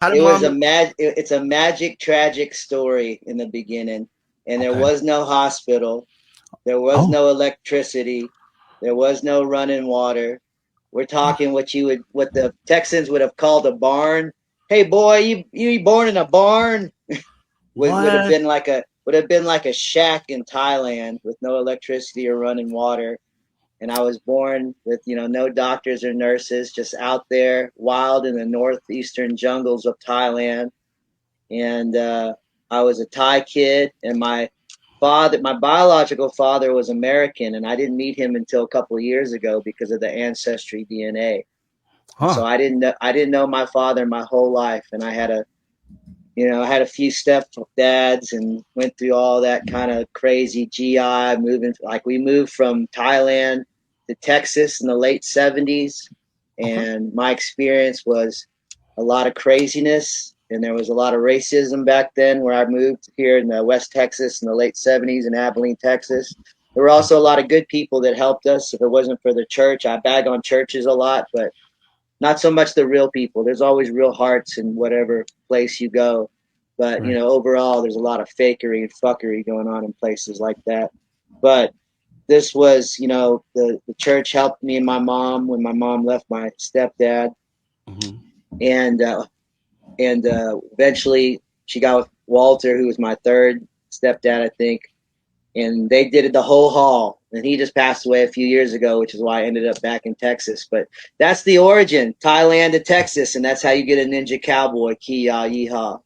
How did It was mom? a it's a magic, tragic story in the beginning, and there Okay. was no hospital, there was Oh, no electricity, there was no running water. We're talking what the Texans would have called a barn. Hey boy, you born in a barn? Would have what? been like a shack in Thailand with no electricity or running water. And I was born with no doctors or nurses, just out there wild in the northeastern jungles of Thailand. And I was a Thai kid, and my biological father was American, and I didn't meet him until a couple of years ago because of the Ancestry DNA. And Huh. so I didn't know my father my whole life, and I had a few stepdads and went through all that kind of crazy GI moving. Like we moved from Thailand to Texas in the late 70s. Okay. And my experience was a lot of craziness. And there was a lot of racism back then where I moved here in the West Texas in the late 70s in Abilene, Texas. There were also a lot of good people that helped us. If it wasn't for the church, I bag on churches a lot, but not so much the real people. There's always real hearts in whatever place you go. But, Right. overall, there's a lot of fakery and fuckery going on in places like that. But this was, the church helped me and my mom when my mom left my stepdad. Hmm. And, eventually she got with Walter, who was my third stepdad, I think. And they did it the whole haul. And he just passed away a few years ago, which is why I ended up back in Texas. But that's the origin, Thailand to Texas, and that's how you get a Ninja Cowboy. Ki ya yeehaw.